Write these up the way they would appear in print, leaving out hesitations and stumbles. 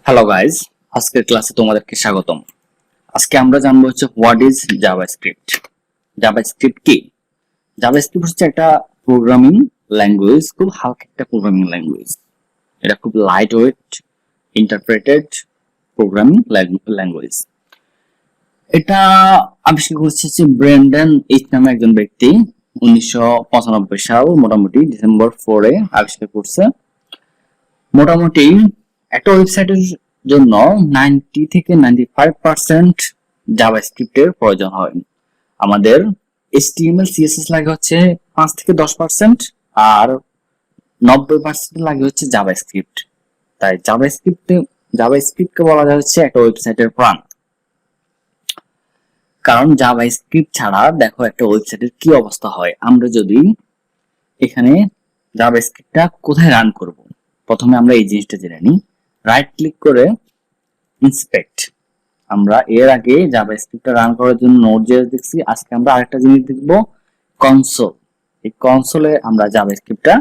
Hello guys, আজকের ক্লাসে তোমাদেরকে স্বাগতম। আজকে আমরা জানবো হচ্ছে হোয়াট ইজ জাভাস্ক্রিপ্ট। জাভাস্ক্রিপ্ট কি? জাভাস্ক্রিপ্ট হচ্ছে একটা প্রোগ্রামিং ল্যাঙ্গুয়েজ, খুব হালকা একটা প্রোগ্রামিং ল্যাঙ্গুয়েজ। এটা খুব light weight interpreted programming language. এটা আবিষ্কার করছে হচ্ছে ব্রেন্ডন এইচ নামে একজন ব্যক্তি 1995 সাল মোটামুটি ডিসেম্বর 4-এ আবিষ্কার করছে। মোটামুটি একটা ওয়েবসাইটের জন্য 90 থেকে 95% জাভাস্ক্রিপ্টের প্রয়োজন হয়। আমাদের HTML CSS লাগে হচ্ছে 5 থেকে 10%, আর 90% লাগে হচ্ছে জাভাস্ক্রিপ্ট। তাই জাভাস্ক্রিপ্টকে বলা যায় হচ্ছে একটা ওয়েবসাইটের প্রাণ। কারণ জাভাস্ক্রিপ্ট ছাড়া দেখো একটা ওয়েবসাইটের কি অবস্থা হয়। আমরা যদি এখানে জাভাস্ক্রিপ্টটা কোথায় রান করব, প্রথমে আমরা এই জিনিসটা জেনে নিই। রাইট ক্লিক করে ইন্সপেক্ট। আমরা এর আগে জাভাস্ক্রিপ্টটা রান করার জন্য নোড.js দেখছি। আজকে আমরা আরেকটা জিনিস দেখব, কনসোল। এই কনসোলে আমরা জাভাস্ক্রিপ্টটা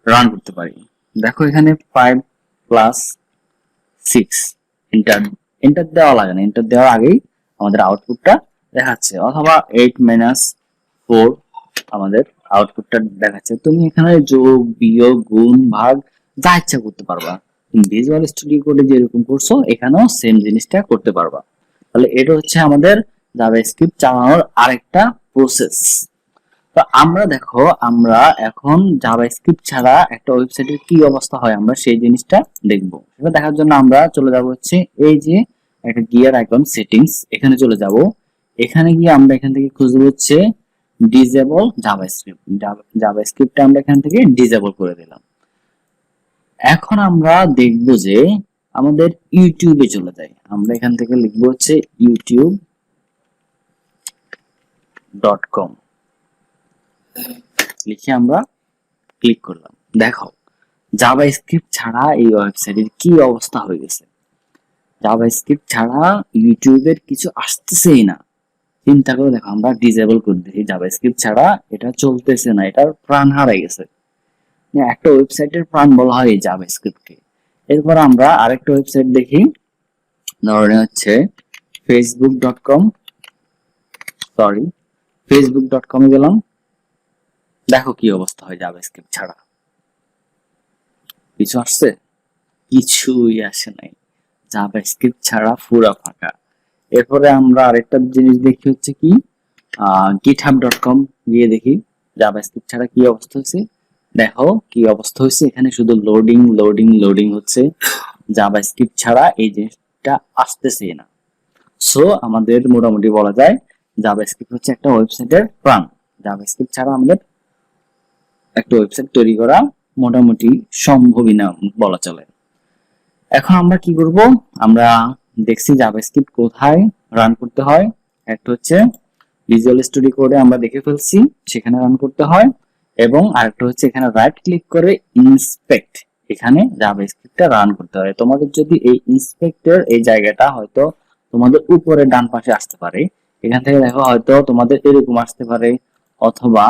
রান করতে পারি। দেখো এখানে 5+6 এন্টার দেওয়া লাগে না, এন্টার দেওয়ার আগেই আমাদের আউটপুটটা দেখাচ্ছে, অথবা 8-4 আমাদের আউটপুটটা দেখাচ্ছে। তুমি এখানে যোগ, বিয়োগ, গুণ, ভাগ যা ইচ্ছা করতে পারবা। তুমি ভিজুয়াল স্টুডিও কোডে যেরকম করছো এখানেও সেম জিনিসটা করতে পারবা। তাহলে এটা হচ্ছে আমাদের জাভাস্ক্রিপ্ট চালানোর আরেকটা প্রসেস। তো আমরা এখন জাভাস্ক্রিপ্ট ছাড়া একটা ওয়েবসাইটের কি অবস্থা হয় আমরা সেই জিনিসটা দেখব। সেটা দেখার জন্য আমরা চলে যাব হচ্ছে এই যে একটা গিয়ার আইকন সেটিংস, এখানে চলে যাব। এখানে গিয়ে আমরা এখান থেকে খুঁজবো হচ্ছে ডিসেবল জাভাস্ক্রিপ্ট। জাভাস্ক্রিপ্টটা আমরা এখান থেকে ডিসেবল করে দিলাম। এখন আমরা দেখব যে আমাদের ইউটিউবে চলে যাই। আমরা এখান থেকে লিখবো হচ্ছে youtube.com, লিখে আমরা ক্লিক করলাম। দেখো জাভাস্ক্রিপ্ট ছাড়া এই ওয়েবসাইটের কি অবস্থা হয়ে গেছে। জাভাস্ক্রিপ্ট ছাড়া ইউটিউবের কিছু আসতেছেই না। চিন্তা করে দেখো, আমরা ডিসেবল করে দিই, জাভাস্ক্রিপ্ট ছাড়া এটা চলতেছে না, এটার প্রাণ হারাই গেছে। একটা ওয়েবসাইটের প্রাণ বলা হয় এই জাভাস্ক্রিপ্টকে। এরপর আমরা আরেকটা ওয়েবসাইট দেখি, ধরেন হচ্ছে facebook.com এ গেলাম। দেখো কি অবস্থা হয় জাভাস্ক্রিপ্ট ছাড়া। কিছু আসছে? কিছুই আসে নাই, জাভাস্ক্রিপ্ট ছাড়া পুরা ফাঁকা। এরপরে আমরা আরেকটা জিনিস দেখি হচ্ছে কি, github.com গিয়ে দেখি জাভাস্ক্রিপ্ট ছাড়া কি অবস্থা হয়েছে। দেখো কি অবস্থা হয়েছে, এখানে শুধু লোডিং লোডিং লোডিং হচ্ছে। জাভাস্ক্রিপ্ট ছাড়া এই জিনিসটা আসতেছে না। সো আমাদের মোটামুটি বলা যায় জাভাস্ক্রিপ্ট হচ্ছে একটা ওয়েবসাইটের প্রাণ। জাভাস্ক্রিপ্ট ছাড়া আমাদের একটা ওয়েবসাইট তৈরি করা মোটামুটি সম্ভবই না বলা চলে। এখন আমরা কি করব, আমরা দেখছি জাভাস্ক্রিপ্ট কোথায় রান করতে হয়। একটা হচ্ছে ভিজুয়াল স্টুডিও কোডে আমরা দেখে ফেলছি, সেখানে রান করতে হয়। এবং আরেকটা হচ্ছে এখানে রাইট ক্লিক করে ইন্সপেক্ট, এখানে জাভাস্ক্রিপ্টটা রান করতে হয়। তোমাদের যদি এই ইন্সপেক্টর এই জায়গাটা হয়তো তোমাদের উপরে ডান পাশে আসতে পারে, এখান থেকে দেখো হয়তো তোমাদের এরকম আসতে পারে, অথবা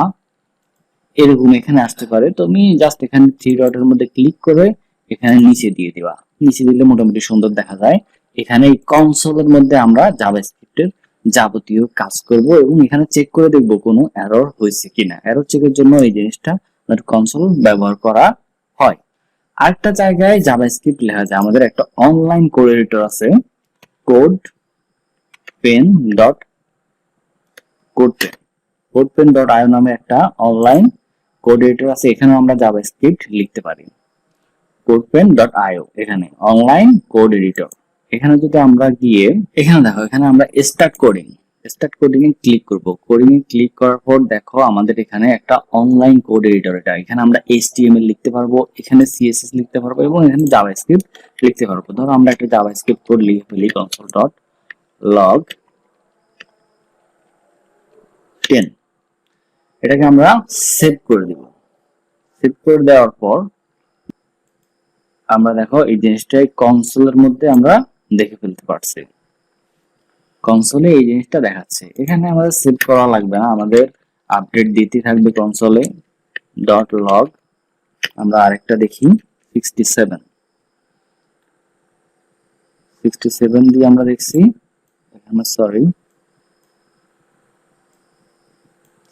এরকম এখানে আসতে পারে। তুমি জাস্ট এখানে থ্রি ডটের মধ্যে ক্লিক করে এখানে নিচে দিয়ে দিবা। নিচে দিলে মোটামুটি সুন্দর দেখা যায়। এখানে এই কনসোলের মধ্যে আমরা জাভাস্ক্রিপ্টের যাবতীয় কাজ করব এবং এখানে চেক করে দেখব কোনো এরর হয়েছে কিনা। এরর চেকের জন্য এই জিনিসটা কনসোল ব্যবহার করা হয়। আরেকটা জায়গায় জাভাস্ক্রিপ্ট লেখা যায়, আমাদের একটা অনলাইন কোড এডিটর আছে, codepen.io নামে একটা অনলাইন কোড এডিটর আছে। এখানে আমরা জাভাস্ক্রিপ্ট লিখতে পারি। codepen.io এখানে অনলাইন কোড এডিটর। এখানে যদি আমরা গিয়ে এখানে দেখো, এখানে আমরা স্টার্ট কোডিং এ ক্লিক করব। কোডিং এ ক্লিক করার পর দেখো আমাদের এখানে একটা অনলাইন কোড এডিটর। এটা এখানে আমরা HTML লিখতে পারবো, এখানে CSS লিখতে পারবো এবং এখানে জাভাস্ক্রিপ্ট লিখতে পারবো। ধরো আমরা একটা জাভাস্ক্রিপ্ট কোড লিখে ফেলি, console.log 10। এটাকে আমরা সেভ করে দিব। সেভ করে দেওয়ার পর আমরা দেখো এই জিনিসটাই কনসোলের মধ্যে আমরা দেখে ফেলতে পারছি। কনসোলে এই জিনিসটা দেখাচ্ছে। এখানে আমাদের সেভ করা লাগবে না, আমাদের আপডেট দিতে থাকবে কনসোলে। .log আমরা আরেকটা দেখি 67। 67 দিয়ে আমরা দেখছি এখানে, সরি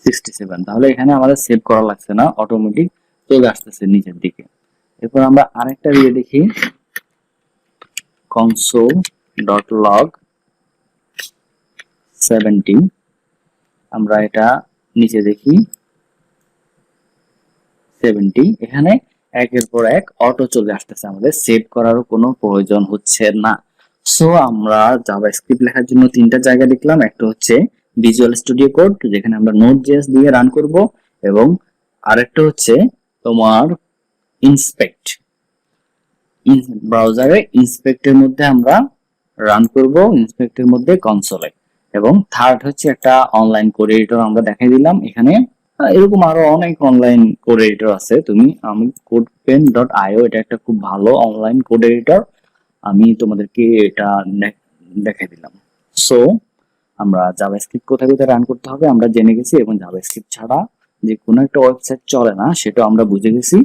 67, তাহলে এখানে আমাদের সেভ করা লাগছে না, অটোমেটিক চলে আসতেছে নিচের দিকে। এরপর আমরা আরেকটা দিয়ে দেখি console.log 70, আমরা এটা নিচে দেখি 70, এখানে একের পর এক অটো চলে আসতেছে, আমাদের সেভ করারও কোনো প্রয়োজন হচ্ছে না। সো আমরা জাভাস্ক্রিপ্ট লেখার জন্য তিনটা জায়গা দেখলাম, একটা হচ্ছে ভিজুয়াল স্টুডিও কোড যেখানে আমরা নোড.জেএস দিয়ে রান করব, এবং আরেকটা হচ্ছে তোমার ইন্সপেক্ট, ব্রাউজারে ইন্সপেক্টের মধ্যে আমরা রান করব, ইন্সপেক্টের মধ্যে কনসোলে, এবং থার্ড হচ্ছে একটা অনলাইন কোড এডিটর আমরা দেখাই দিলাম এখানে। এরকম আরো অনেক অনলাইন কোড এডিটর আছে, আমি codepen.io, এটা একটা খুব ভালো অনলাইন কোড এডিটর, আমি তোমাদেরকে এটা দেখাই দিলাম। সো আমরা জাভাস্ক্রিপ্ট কোথায় কোথায় রান করতে হবে আমরা জেনে গেছি, এবং জাভাস্ক্রিপ্ট ছাড়া যে কোনো একটা ওয়েবসাইট চলে না সেটা আমরা বুঝে গেছি।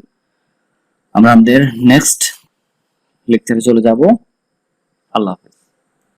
আমরা আমাদের নেক্সট লেকচারে চলে যাব। আল্লাহ হাফেজ।